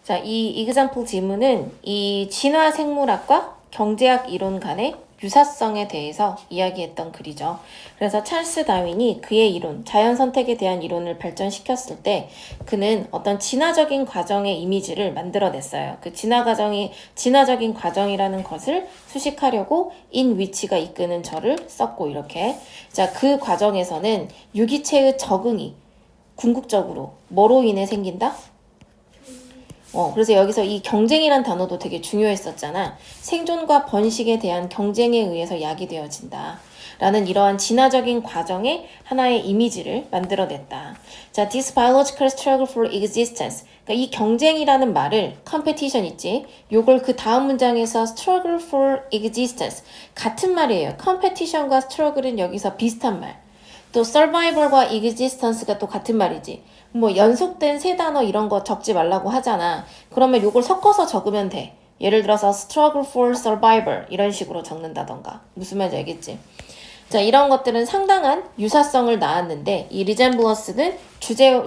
자, 이 example 지문은 이 진화 생물학과 경제학 이론 간의 유사성에 대해서 이야기했던 글이죠. 그래서 찰스 다윈이 그의 이론, 자연 선택에 대한 이론을 발전시켰을 때 그는 어떤 진화적인 과정의 이미지를 만들어냈어요. 그 진화적인 과정이라는 것을 수식하려고 in which가 이끄는 절을 썼고 이렇게. 자, 그 과정에서는 유기체의 적응이 궁극적으로 뭐로 인해 생긴다? 그래서 여기서 이 경쟁이란 단어도 되게 중요했었잖아. 생존과 번식에 대한 경쟁에 의해서 야기되어진다. 라는 이러한 진화적인 과정의 하나의 이미지를 만들어냈다. 자, this biological struggle for existence. 그러니까 이 경쟁이라는 말을 competition 있지? 요걸 그 다음 문장에서 struggle for existence. 같은 말이에요. competition과 struggle은 여기서 비슷한 말. 또 survival과 existence가 또 같은 말이지. 뭐 연속된 세 단어 이런 거 적지 말라고 하잖아. 그러면 요걸 섞어서 적으면 돼. 예를 들어서 struggle for survival 이런 식으로 적는다던가. 무슨 말인지 알겠지? 자, 이런 것들은 상당한 유사성을 낳았는데 이 resemblance는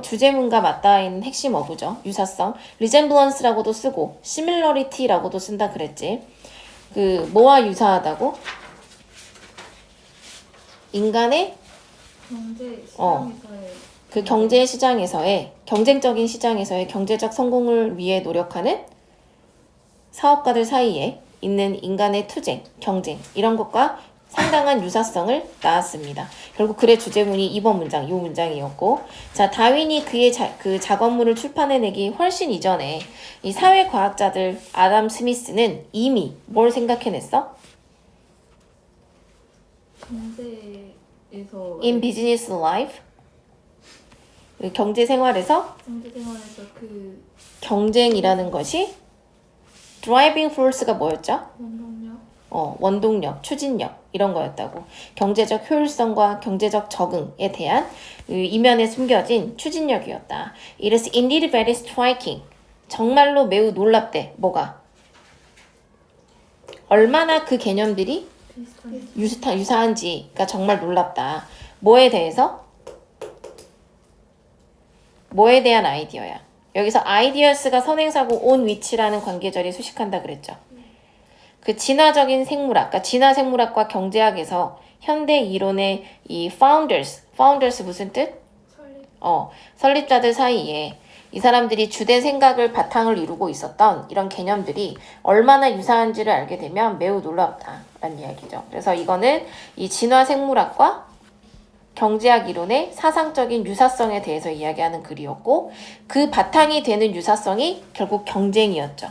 주제문과 맞닿아 있는 핵심 어구죠. 유사성. resemblance라고도 쓰고 similarity라고도 쓴다 그랬지. 그 뭐와 유사하다고? 인간의 경제 시장에서의 그 경제 시장에서의 경쟁적인 시장에서의 경제적 성공을 위해 노력하는 사업가들 사이에 있는 인간의 투쟁, 경쟁 이런 것과 상당한 유사성을 낳았습니다. 결국 글의 주제문이 이번 문장, 이 문장이었고, 자, 다윈이 그의 그 작업물을 출판해내기 훨씬 이전에 이 사회과학자들 아담 스미스는 이미 뭘 생각해냈어? 경제에서 In business life 경제 생활에서 그 경쟁이라는 것이 driving force가 뭐였죠? 원동력 원동력, 추진력 이런 거였다고. 경제적 효율성과 경제적 적응에 대한 이면에 숨겨진 추진력이었다. It is indeed very striking. 정말로 매우 놀랍대. 뭐가? 얼마나 그 개념들이 유사한지가 정말 놀랍다. 뭐에 대해서? 뭐에 대한 아이디어야? 여기서 ideas가 선행사고 on which라는 관계절이 수식한다 그랬죠. 그 진화적인 생물학, 그러니까 진화 생물학과 경제학에서 현대 이론의 이 founders 무슨 뜻? 설립자들 사이에 이 사람들이 주된 생각을 바탕을 이루고 있었던 이런 개념들이 얼마나 유사한지를 알게 되면 매우 놀랍다라는 이야기죠. 그래서 이거는 이 진화 생물학과 경제학 이론의 사상적인 유사성에 대해서 이야기하는 글이었고 그 바탕이 되는 유사성이 결국 경쟁이었죠.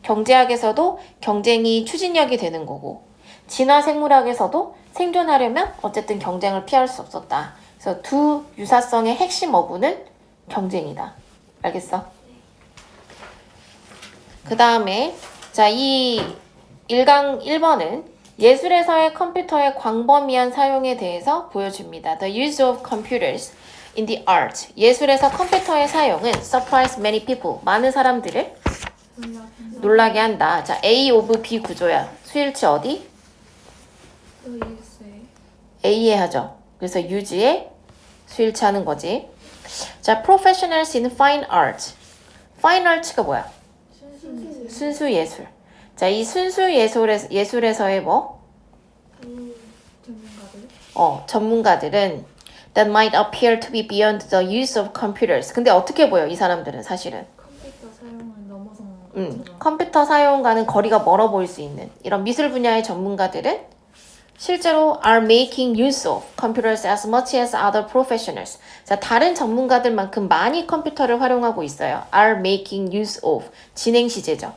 경제학에서도 경쟁이 추진력이 되는 거고 진화 생물학에서도 생존하려면 어쨌든 경쟁을 피할 수 없었다. 그래서 두 유사성의 핵심 어구는 경쟁이다. 알겠어? 그 다음에 자, 이 1강 1번은 예술에서의 컴퓨터의 광범위한 사용에 대해서 보여줍니다. The use of computers in the art. 예술에서 컴퓨터의 사용은 surprise many people. 많은 사람들을 놀라게 한다. 자, A of B 구조야. 수일치 어디? A에 하죠. 그래서 use에 수일치 하는 거지. 자, professionals in fine art. fine art가 뭐야? 순수 예술. 자, 이 순수 예술에서의 뭐? 전문가들은 that might appear to be beyond the use of computers. 근데 어떻게 보여, 이 사람들은 사실은? 컴퓨터 사용은 넘어선 컴퓨터 사용과는 거리가 멀어 보일 수 있는 이런 미술 분야의 전문가들은 실제로 are making use of computers as much as other professionals. 자, 다른 전문가들만큼 많이 컴퓨터를 활용하고 있어요. are making use of. 진행 시제죠.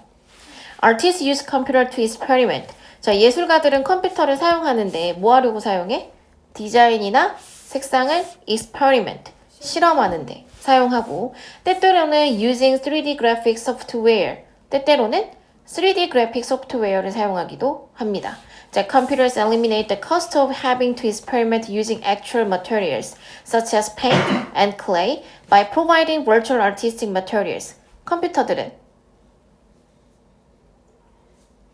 Artists use computer to experiment. 자, 예술가들은 컴퓨터를 사용하는데 뭐 하려고 사용해? 디자인이나 색상을 experiment, 실험하는데 사용하고 때때로는 using 3D graphic software, 때때로는 3D graphic software를 사용하기도 합니다. 자, computers eliminate the cost of having to experiment using actual materials such as paint and clay by providing virtual artistic materials. 컴퓨터들은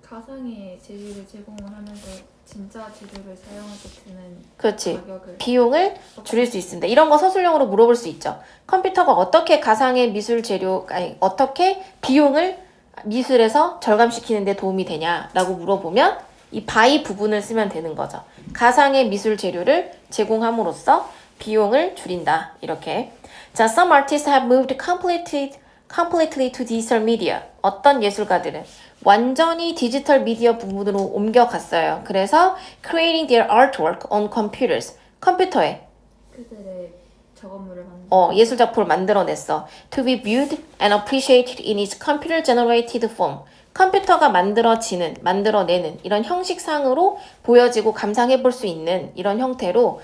가상의 재료를 제공을 하면서 진짜 재료를 사용해서 드는 그렇지. 가격을 비용을 줄일 수 있습니다. 이런 거 서술형으로 물어볼 수 있죠. 컴퓨터가 어떻게 가상의 미술 재료, 아니, 어떻게 비용을 미술에서 절감시키는 데 도움이 되냐라고 물어보면 이 by 부분을 쓰면 되는 거죠. 가상의 미술 재료를 제공함으로써 비용을 줄인다. 이렇게. 자, some artists have moved completely to digital media. 어떤 예술가들은 완전히 디지털 미디어 부분으로 옮겨갔어요. 그래서 creating their artwork on computers. 컴퓨터에 그들의 작업물을 만든 예술 작품을 만들어냈어. To be viewed and appreciated in its computer generated form. 컴퓨터가 만들어내는 이런 형식상으로 보여지고 감상해 볼 수 있는 이런 형태로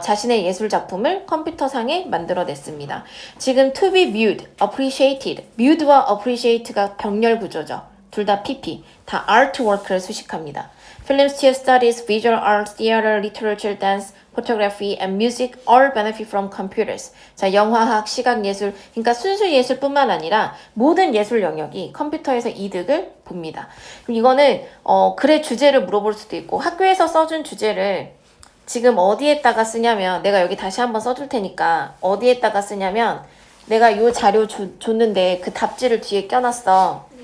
자신의 예술 작품을 컴퓨터상에 만들어냈습니다. 지금 to be viewed, appreciated, viewed와 appreciate가 병렬 구조죠. 둘 다 PP, 다 artwork를 수식합니다. Film studies, visual arts, theater, literature, dance, photography, and music all benefit from computers. 자, 영화학, 시각예술, 그러니까 순수 예술뿐만 아니라 모든 예술 영역이 컴퓨터에서 이득을 봅니다. 그럼 이거는 글의 주제를 물어볼 수도 있고 학교에서 써준 주제를 지금 어디에다가 쓰냐면 내가 여기 다시 한번 써줄 테니까 어디에다가 쓰냐면 내가 요 자료 줬는데 그 답지를 뒤에 껴놨어.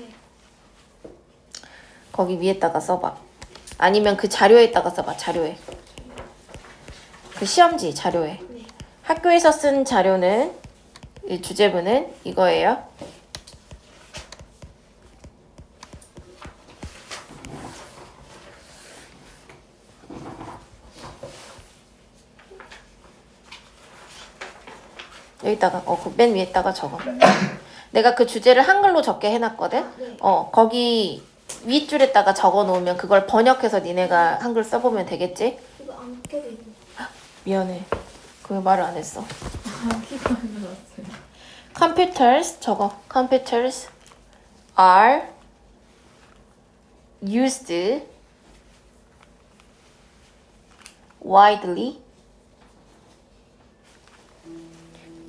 거기 위에다가 써봐. 아니면 그 자료에다가 써봐. 자료에. 그 시험지 자료에. 학교에서 쓴 자료는 이 주제문은 이거예요. 여기다가 그 맨 위에다가 적어. 내가 그 주제를 한글로 적게 해놨거든. 거기 윗줄에다가 적어 놓으면 그걸 번역해서 니네가 한글 써보면 되겠지? 이거 안 켜져 있네. 미안해. 그 말을 안 했어. 키가 안 나왔어요. Computers 적어. Computers are used widely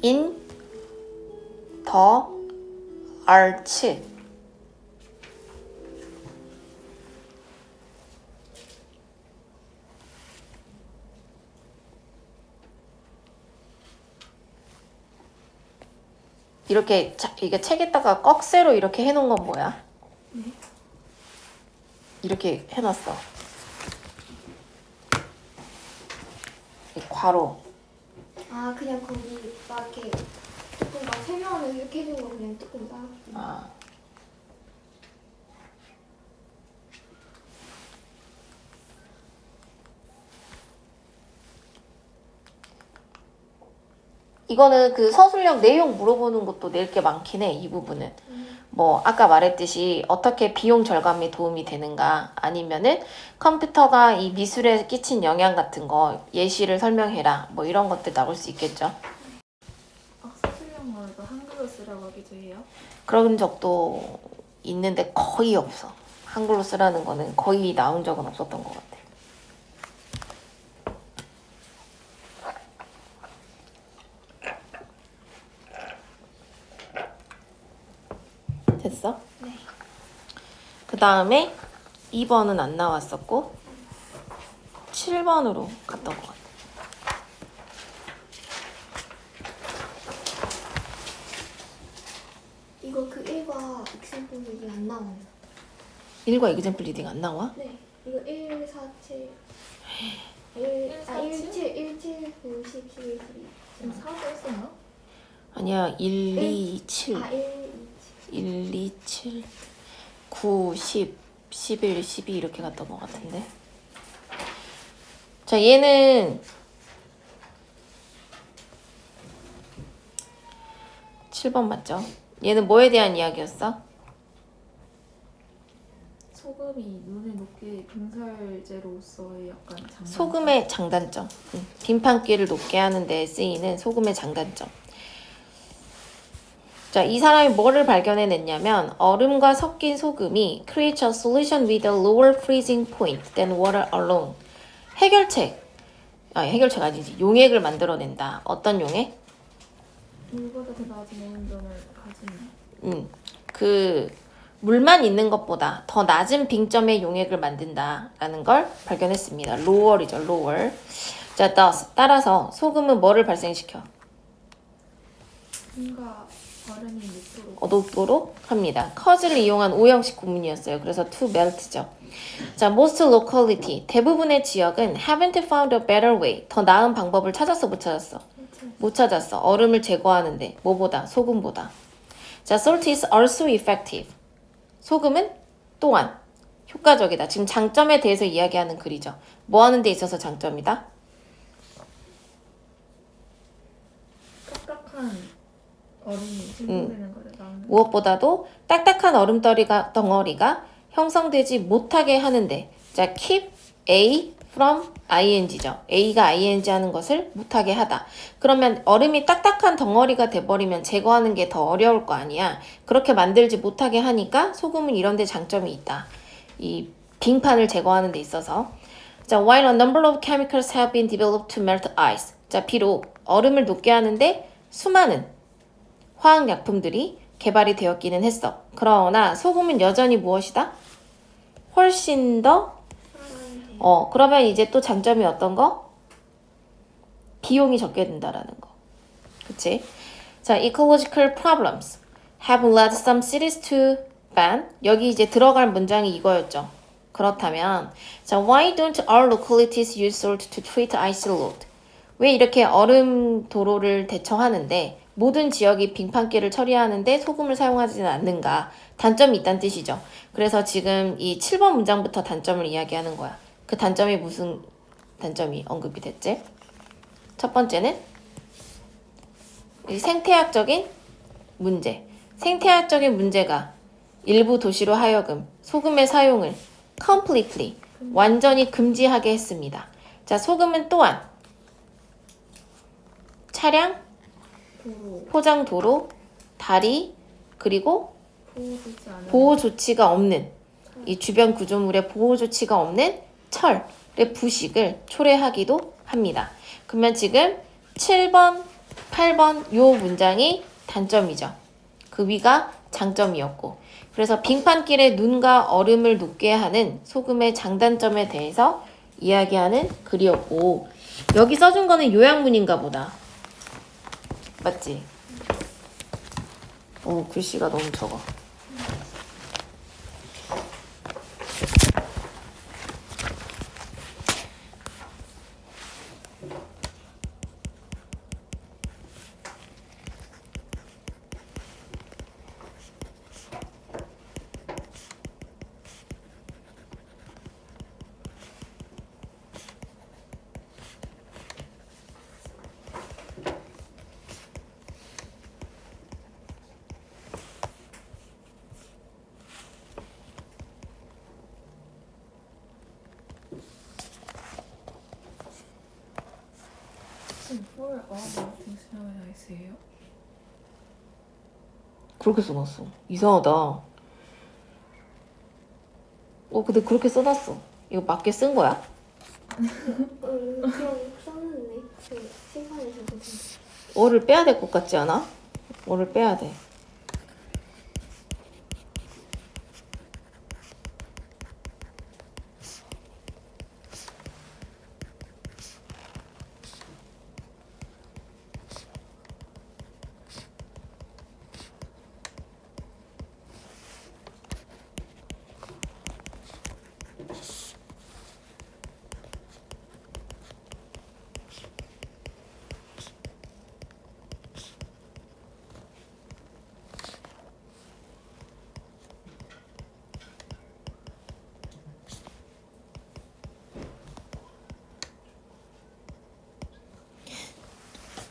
in the arts. 이렇게 이게 책에다가 꺽쇠로 이렇게 해놓은 건 뭐야? 이렇게 해놨어. 이 괄호. 아 그냥 거기 막 이렇게 조금 막 설명하면서 이렇게 해준 거 그냥 조금 따. 아. 이거는 그 서술형 내용 물어보는 것도 낼 게 많긴 해, 이 부분은. 뭐, 아까 말했듯이 어떻게 비용 절감에 도움이 되는가, 아니면은 컴퓨터가 이 미술에 끼친 영향 같은 거 예시를 설명해라, 뭐 이런 것들 나올 수 있겠죠. 서술형으로도 한글로 쓰라고 하기도 해요. 그런 적도 있는데 거의 없어. 한글로 쓰라는 거는 거의 나온 적은 없었던 것 같아. 됐어? 네. 그 다음에 2번은 안 나왔었고 7번으로 갔던 것 같아. 이거 그 1과 익센플 이게 안 나와요. 1과 이그젠플 리딩 안 나와? 네. 이거 1, 4, 7. 1, 7, 1, 7, 9, 10, 11, 12. 지금 4도 했었나? 아니야. 1, 2, 7. 1, 1, 2, 7, 9, 10, 11, 12 이렇게 갔던 것 같은데. 자, 얘는 7번 맞죠? 얘는 뭐에 대한 이야기였어? 소금이 눈에 높게 빙살제로서의 약간 장단. 소금의 장단점. 빈판기를 높게 하는 데 쓰이는 소금의 장단점. 자, 이 사람이 뭐를 발견해냈냐면 얼음과 섞인 소금이 creates a solution with a lower freezing point than water alone. 해결책 아니지. 용액을 만들어낸다. 어떤 용액? 물보다 더 낮은 온도를 가진. 물만 있는 것보다 더 낮은 빙점의 용액을 만든다라는 걸 발견했습니다. lower이죠, lower. 자, thus, 따라서 소금은 뭐를 발생시켜? 뭔가 얼음이 밑으로 녹도록 합니다. cause를 이용한 오형식 구문이었어요. 그래서 to melt죠. 자, most locality, 대부분의 지역은 haven't found a better way, 더 나은 방법을 찾았어, 못 찾았어? 못 찾았어. 얼음을 제거하는데 뭐보다? 소금보다. 자, salt is also effective. 소금은 또한 효과적이다. 지금 장점에 대해서 이야기하는 글이죠. 뭐 하는 데 있어서 장점이다? 딱딱한 얼음이 생성되는 거를 나오는 무엇보다도 딱딱한 덩어리가 형성되지 못하게 하는데, 자, keep A from ing죠. A가 ing 하는 것을 못하게 하다. 그러면 얼음이 딱딱한 덩어리가 돼버리면 제거하는 게 더 어려울 거 아니야. 그렇게 만들지 못하게 하니까 소금은 이런 데 장점이 있다. 이 빙판을 제거하는 데 있어서. 자, while a number of chemicals have been developed to melt ice. 자, 비록 얼음을 녹게 하는데 수많은 화학약품들이 개발이 되었기는 했어. 그러나 소금은 여전히 무엇이다? 훨씬 더 그러면 이제 또 장점이 어떤 거? 비용이 적게 든다라는 거. 그치? 자, ecological problems have led some cities to ban. 여기 이제 들어갈 문장이 이거였죠. 그렇다면, 자, why don't all localities use salt to treat ice load? 왜 이렇게 얼음 도로를 대처하는데 모든 지역이 빙판길을 처리하는데 소금을 사용하지는 않는가? 단점이 있다는 뜻이죠. 그래서 지금 이 7번 문장부터 단점을 이야기하는 거야. 그 단점이 무슨 단점이 언급이 됐지? 첫 번째는 이 생태학적인 문제. 생태학적인 문제가 일부 도시로 하여금 소금의 사용을 completely, 완전히 금지하게 했습니다. 자, 소금은 또한 차량, 도로 포장 도로, 다리, 그리고 보호되지 않은 보호 조치가 없는 이 주변 구조물의 보호 조치가 없는 철의 부식을 초래하기도 합니다. 그러면 지금 7번, 8번 요 문장이 단점이죠. 그 위가 장점이었고, 그래서 빙판길에 눈과 얼음을 녹게 하는 소금의 장단점에 대해서 이야기하는 글이었고, 여기 써준 거는 요약문인가 보다. 맞지? 글씨가 너무 적어. for all melting snow and ice예요? 그렇게 써놨어. 이상하다. 근데 그렇게 써놨어. 이거 맞게 쓴 거야? 그냥 썼는데 그 심판에서도 어를 빼야 될 것 같지 않아? 어를 빼야 돼.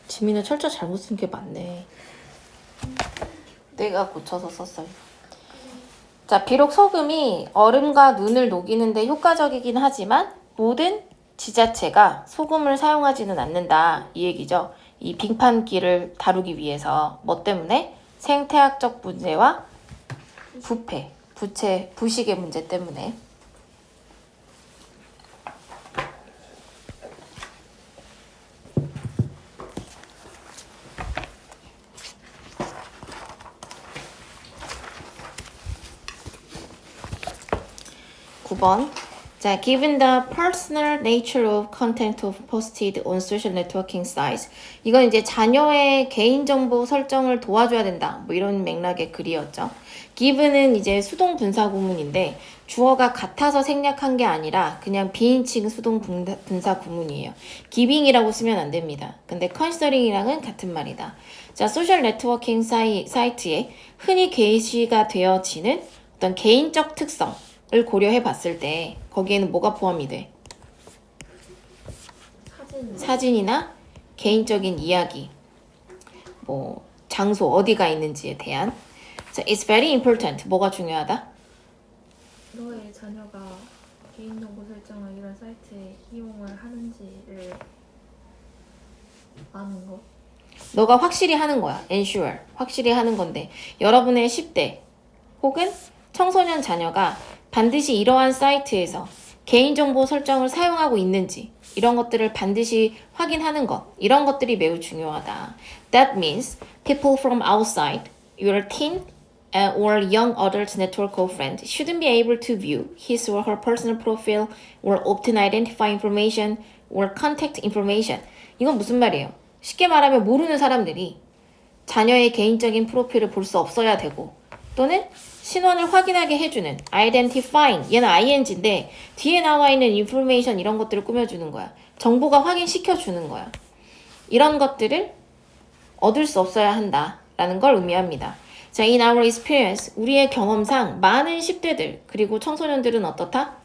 지민은 철자 잘못 쓴 게 맞네. 내가 고쳐서 썼어요. 자, 비록 소금이 얼음과 눈을 녹이는데 효과적이긴 하지만 모든 지자체가 소금을 사용하지는 않는다. 이 얘기죠. 이 빙판길을 다루기 위해서 뭐 때문에? 생태학적 문제와 부식의 문제 때문에. 9번. 자, given the personal nature of content of posted on social networking sites. 이건 이제 자녀의 개인정보 설정을 도와줘야 된다. 뭐 이런 맥락의 글이었죠. given은 이제 수동 분사 구문인데 주어가 같아서 생략한 게 아니라 그냥 비인칭 수동 분사 구문이에요. giving이라고 쓰면 안 됩니다. 근데 considering이랑은 같은 말이다. 자, 소셜 네트워킹 사이트에 흔히 게시가 되어지는 어떤 개인적 특성을 고려해 봤을 때 거기에는 뭐가 포함이 돼? 사진이나 개인적인 이야기, 뭐 장소 어디가 있는지에 대한. 자, it's very important. 뭐가 중요하다? 너의 자녀가 개인정보 설정을 이런 사이트에 이용을 하는지를 아는 거. 너가 확실히 하는 거야. ensure. 확실히 하는 건데 여러분의 10대 혹은 청소년 자녀가 반드시 이러한 사이트에서 개인정보 설정을 사용하고 있는지 이런 것들을 반드시 확인하는 것. 이런 것들이 매우 중요하다. That means people from outside your teen or young adult network of friends shouldn't be able to view his or her personal profile or obtain identify information or contact information. 이건 무슨 말이에요? 쉽게 말하면 모르는 사람들이 자녀의 개인적인 프로필을 볼 수 없어야 되고 또는 신원을 확인하게 해주는 identifying, 얘는 ing인데 뒤에 나와 있는 information 이런 것들을 꾸며주는 거야. 정보가 확인시켜주는 거야. 이런 것들을 얻을 수 없어야 한다라는 걸 의미합니다. 자, in our experience, 우리의 경험상 많은 10대들 그리고 청소년들은 어떻다?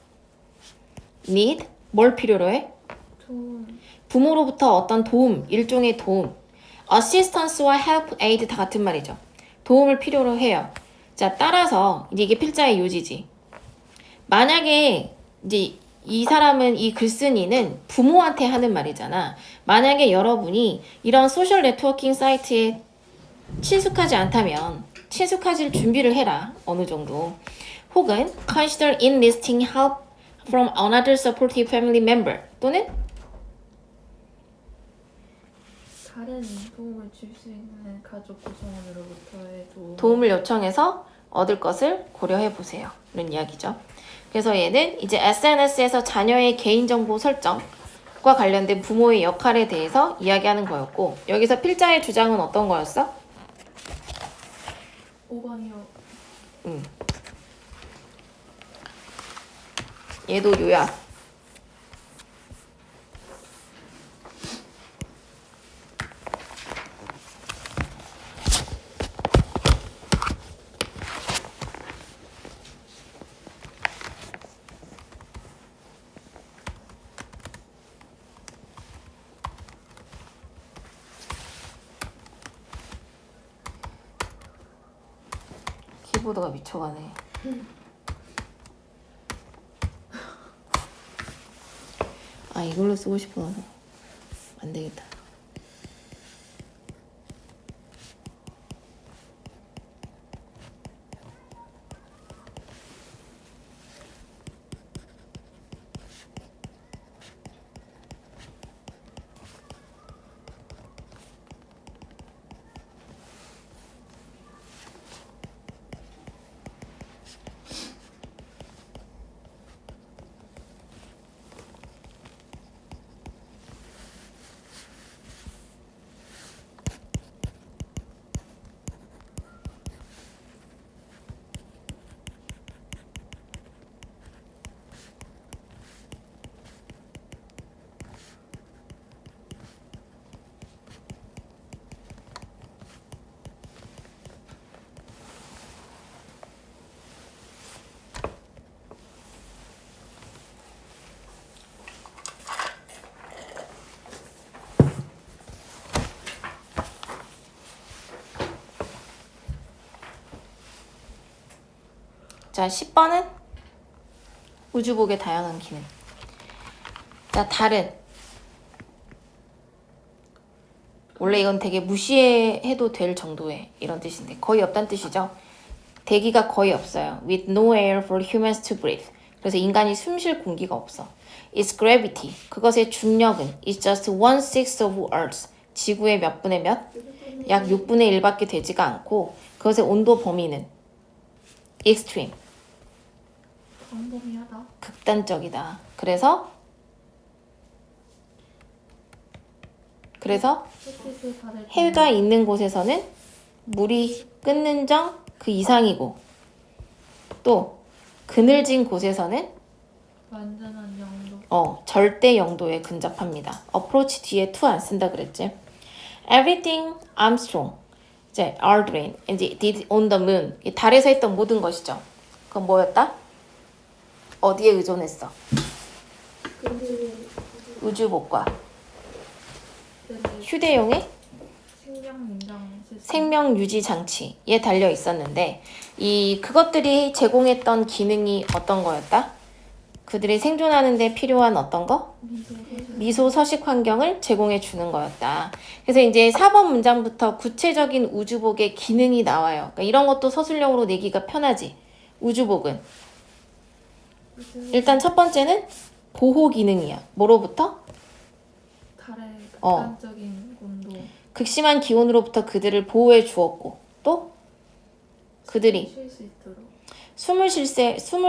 need, 뭘 필요로 해? 부모로부터 어떤 도움, 일종의 도움, assistance와 help, aid 다 같은 말이죠. 도움을 필요로 해요. 자, 따라서 이제 이게 필자의 요지지. 만약에 이제 이 사람은 이 글쓴이는 부모한테 하는 말이잖아. 만약에 여러분이 이런 소셜 네트워킹 사이트에 친숙하지 않다면 친숙해질 준비를 해라. 어느 정도. 혹은 consider enlisting help from another supportive family member 또는 다른 도움을 줄 수 있는 가족 구성원으로부터의 도움을 요청해서 얻을 것을 고려해 보세요. 이런 이야기죠. 그래서 얘는 이제 SNS에서 자녀의 개인정보 설정과 관련된 부모의 역할에 대해서 이야기하는 거였고 여기서 필자의 주장은 어떤 거였어? 5번이요. 얘도 요약. 키보드가 미쳐가네. 아, 이걸로 쓰고 싶어서 안 되겠다. 자, 10번은 우주복의 다양한 기능. 자, 다른. 원래 이건 되게 무시해도 될 정도의 이런 뜻인데 거의 없다는 뜻이죠. 대기가 거의 없어요. With no air for humans to breathe. 그래서 인간이 숨 쉴 공기가 없어. Its gravity. 그것의 중력은 is just 1/6 of Earth. 지구의 몇 분의 몇? 약 6분의 1밖에 되지가 않고 그것의 온도 범위는 extreme. 광범위하다. 극단적이다. 그래서 햇빛을 받을 때 해가 있는 곳에서는 물이 끓는 점 그 이상이고 또 그늘진 곳에서는 완전한 영도. 절대 영도에 근접합니다. approach 뒤에 to 안 쓴다 그랬지. Everything Armstrong, 이제 Aldrin, 이제 did on the moon. 이 달에서 했던 모든 것이죠. 그건 뭐였다? 어디에 의존했어? 우주복과 휴대용의 생명 인정 시스템. 생명 유지 장치에 달려 있었는데 그것들이 제공했던 기능이 어떤 거였다? 그들이 생존하는 데 필요한 어떤 거? 미소 서식 환경을 제공해 주는 거였다. 그래서 이제 4번 문장부터 구체적인 우주복의 기능이 나와요. 그러니까 이런 것도 서술형으로 내기가 편하지. 우주복은 일단 첫 번째는 보호 기능이야. 뭐로부터? 달의 극단적인 온도. 극심한 기온으로부터 그들을 보호해 주었고 또 그들이 쉴 수 있도록 숨을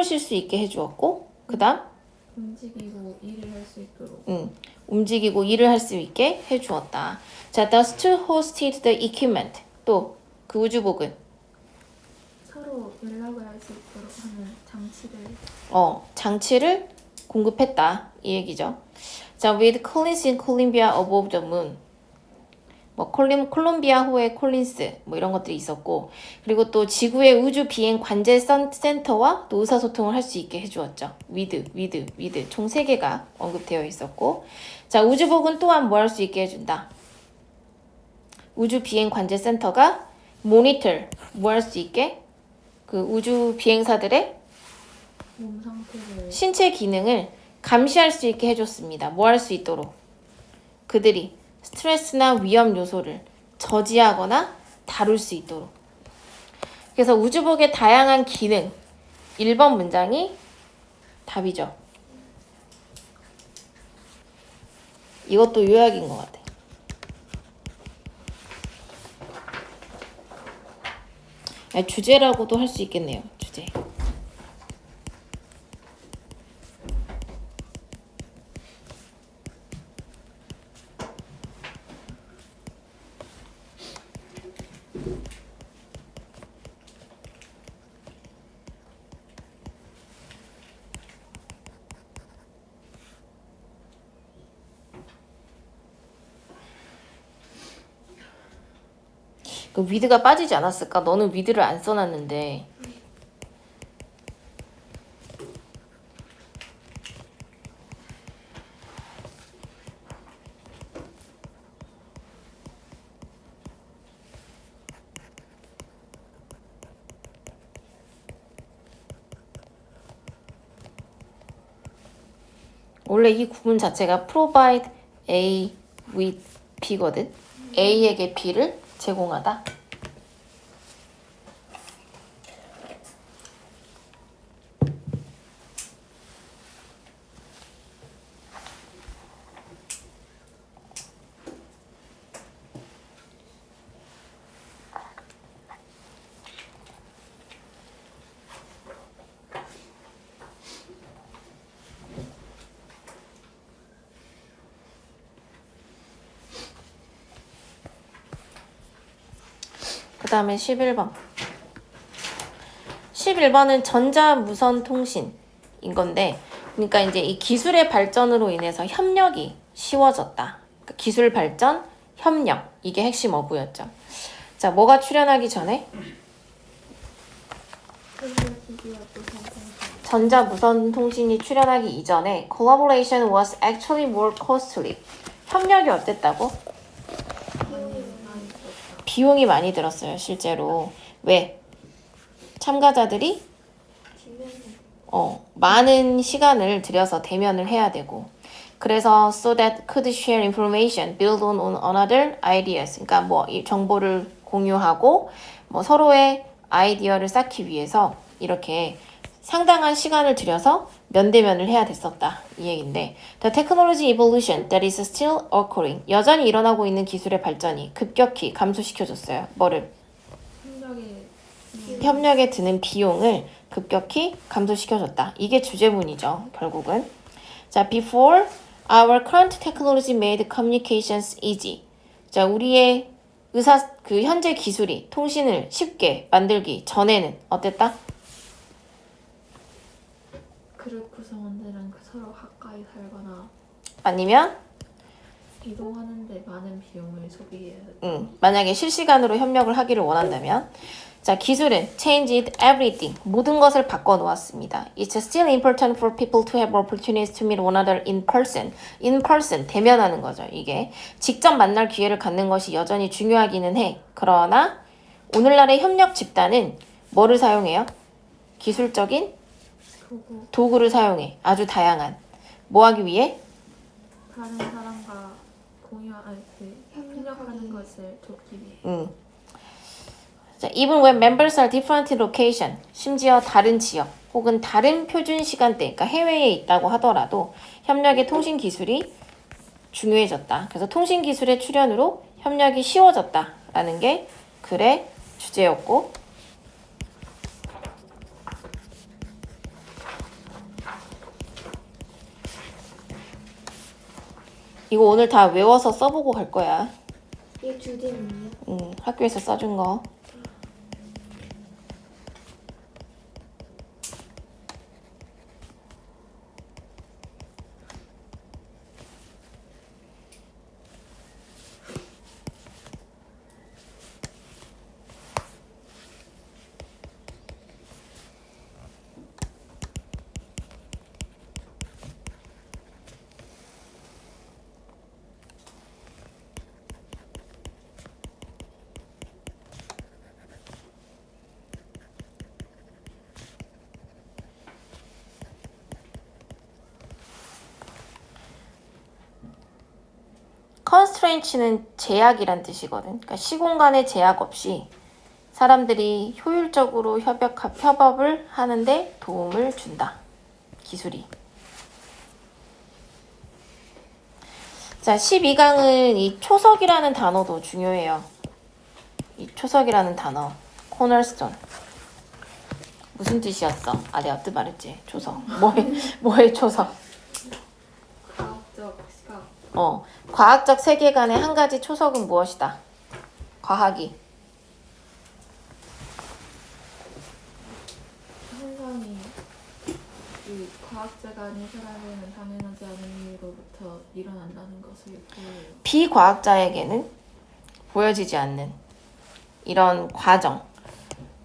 쉴 수 있게 해 주었고 그 다음 움직이고 일을 할 수 있도록. 움직이고 일을 할 수 있게 해 주었다. 자, thus to hosted the equipment. 또 그 우주복은 서로 연락을 할 수 있도록 하는 장치를 공급했다. 이 얘기죠. 자, with Collins in Columbia above the moon. 뭐 콜롬비아호의 콜린스 뭐 이런 것들이 있었고 그리고 또 지구의 우주 비행 관제 센터와 또 의사소통을 할 수 있게 해주었죠. with 총 3개가 언급되어 있었고 자 우주복은 또한 뭐 할 수 있게 해준다. 우주 비행 관제 센터가 monitor 뭐 할 수 있게 그 우주 비행사들의 몸 상태를 신체 기능을 감시할 수 있게 해줬습니다. 뭐 할 수 있도록 그들이 스트레스나 위험 요소를 저지하거나 다룰 수 있도록. 그래서 우주복의 다양한 기능 1번 문장이 답이죠. 이것도 요약인 것 같아. 주제라고도 할 수 있겠네요. 주제. 그 위드가 빠지지 않았을까? 너는 위드를 안 써놨는데. 원래 이 구문 자체가 provide A with B거든. A에게 B를 제공하다. 그 다음에 11번. 11번은 전자무선 통신인 건데, 그러니까 이제 이 기술의 발전으로 인해서 협력이 쉬워졌다. 그러니까 기술 발전, 협력. 이게 핵심 어구였죠. 자, 뭐가 출현하기 전에? 전자무선 통신이 출현하기 이전에 collaboration was actually more costly. 협력이 어땠다고? 비용이 많이 들었어요, 실제로. 왜? 참가자들이 많은 시간을 들여서 대면을 해야 되고 그래서 so that could share information, build on another ideas. 그러니까 뭐 이 정보를 공유하고 뭐 서로의 아이디어를 쌓기 위해서 이렇게 상당한 시간을 들여서 면대면을 해야 됐었다. 이 얘기인데 The technology evolution that is still occurring. 여전히 일어나고 있는 기술의 발전이 급격히 감소시켜줬어요. 뭐를? 협력의 협력에 드는 비용을 급격히 감소시켜줬다. 이게 주제문이죠, 결국은. 자, before our current technology made communications easy. 자, 우리의 현재 기술이 통신을 쉽게 만들기 전에는 어땠다? 그룹 구성원들은 서로 가까이 살거나 아니면 이동하는데 많은 비용을 소비해야 만약에 실시간으로 협력을 하기를 원한다면 자, 기술은 changed everything. 모든 것을 바꿔놓았습니다. It's still important for people to have opportunities to meet one another in person. In person, 대면하는 거죠, 이게. 직접 만날 기회를 갖는 것이 여전히 중요하기는 해. 그러나 오늘날의 협력 집단은 뭐를 사용해요? 기술적인 보고 도구를 사용해. 아주 다양한. 뭐 하기 위해? 다른 사람과 협력하는 것을 돕기 위해. 자, even when members are different location, 심지어 다른 지역 혹은 다른 표준 시간대, 그러니까 해외에 있다고 하더라도 협력의 통신 기술이 중요해졌다. 그래서 통신 기술의 출현으로 협력이 쉬워졌다라는 게 글의 주제였고, 이거 오늘 다 외워서 써보고 갈 거야. 이게 주제문이에요? 학교에서 써준 거. constraint는 제약이란 뜻이거든. 그러니까 시공간의 제약 없이 사람들이 효율적으로 협업을 하는데 도움을 준다. 기술이. 자, 12강은 이 초석이라는 단어도 중요해요. 이 초석이라는 단어. cornerstone. 무슨 뜻이었어? 아, 내가 뜻 말했지. 초석. 뭐의 초석? 과학적 시각. 과학적 세계관의 한 가지 초석은 무엇이다? 과학이. 현상이 그 과학자가 아닌 사람에게는 당연하지 않은 이유로부터 일어난다는 것을 보여요. 비과학자에게는 보여지지 않는 이런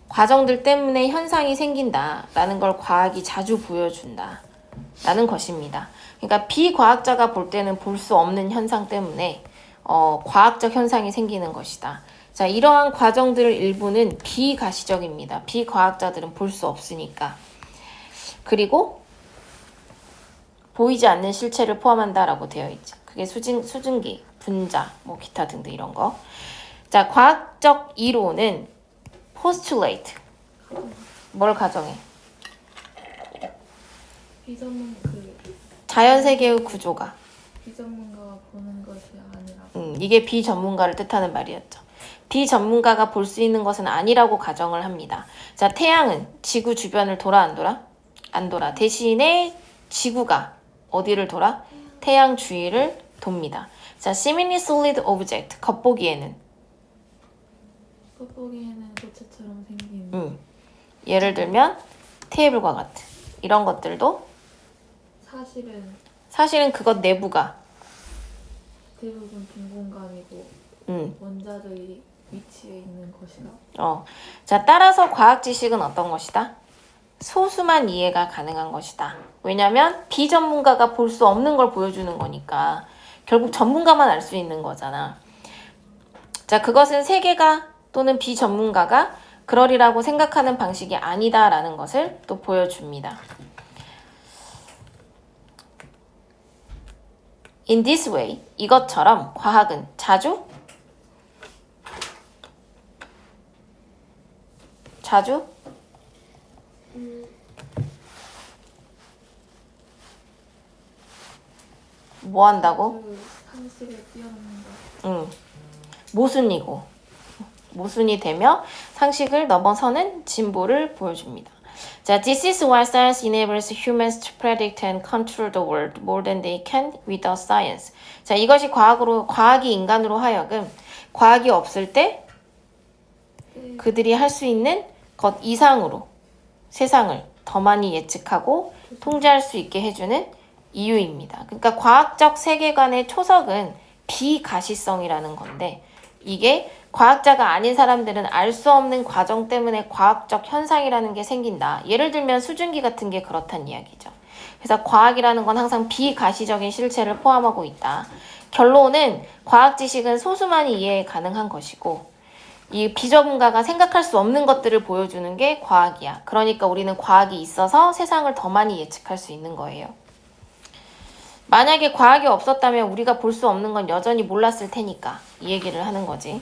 과정들 때문에 현상이 생긴다라는 걸 과학이 자주 보여준다라는 것입니다. 그러니까 비과학자가 볼 때는 볼 수 없는 현상 때문에 과학적 현상이 생기는 것이다. 자, 이러한 과정들 일부는 비가시적입니다. 비과학자들은 볼 수 없으니까. 그리고 보이지 않는 실체를 포함한다라고 되어 있죠. 그게 수증기, 분자, 뭐 기타 등등 이런 거. 자, 과학적 이론은 postulate. 뭘 가정해? 자연 세계의 구조가. 비전문가가 보는 것이 아니라. 이게 비전문가를 뜻하는 말이었죠. 비전문가가 볼 수 있는 것은 아니라고 가정을 합니다. 자, 태양은 지구 주변을 돌아 안 돌아? 안 돌아. 대신에 지구가 어디를 돌아? 태양 주위를 돕니다. 자, seemingly solid object. 겉보기에는 도체처럼 생긴. 예를 들면 테이블과 같은 이런 것들도 사실은 그것 내부가 대부분 빈 공간이고 원자들이 위치해 있는 것이다. 자, 따라서 과학 지식은 어떤 것이다? 소수만 이해가 가능한 것이다. 왜냐면 비전문가가 볼 수 없는 걸 보여주는 거니까 결국 전문가만 알 수 있는 거잖아. 자, 그것은 세계가 또는 비전문가가 그러리라고 생각하는 방식이 아니다라는 것을 또 보여줍니다. In this way, 이것처럼 과학은 자주 뭐 한다고? 상식을 뛰어넘는다. 모순이고 모순이 되며 상식을 넘어서는 진보를 보여줍니다. 자, this is why science enables humans to predict and control the world more than they can without science. 자, 이것이 과학이 인간으로 하여금 과학이 없을 때 그들이 할 수 있는 것 이상으로 세상을 더 많이 예측하고 통제할 수 있게 해주는 이유입니다. 그러니까 과학적 세계관의 초석은 비가시성이라는 건데 이게 과학자가 아닌 사람들은 알 수 없는 과정 때문에 과학적 현상이라는 게 생긴다. 예를 들면 수증기 같은 게 그렇단 이야기죠. 그래서 과학이라는 건 항상 비가시적인 실체를 포함하고 있다. 결론은 과학 지식은 소수만이 이해 가능한 것이고 이 비전문가가 생각할 수 없는 것들을 보여주는 게 과학이야. 그러니까 우리는 과학이 있어서 세상을 더 많이 예측할 수 있는 거예요. 만약에 과학이 없었다면 우리가 볼 수 없는 건 여전히 몰랐을 테니까 이 얘기를 하는 거지.